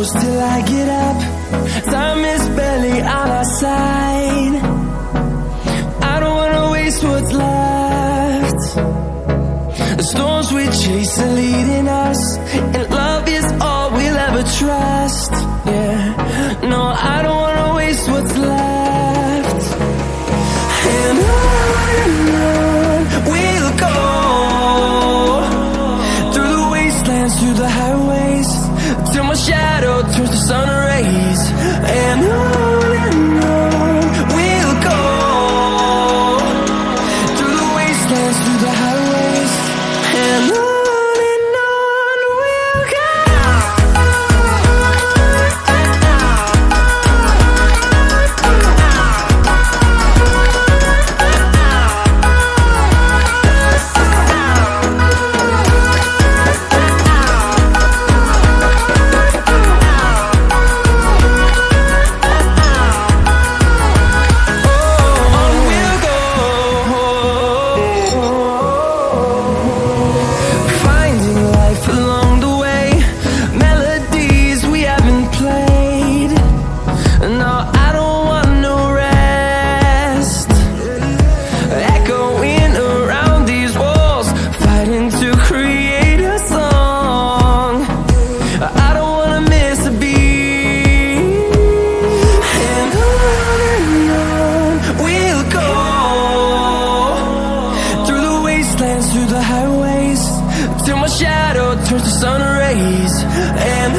close till I get up. Time is barely on our side. I don't wanna waste what's left. The storms we chase are leading us, and love is all we'll ever trust. Yeah, no, I don't wanna waste what's left. And on we'll go, through the wastelands, through the highways, till my shadow turns to sun rays. And on we'll go, through the wastelands, through the highways, and on we'll go. Through the highways, till my shadow turns to sun rays. And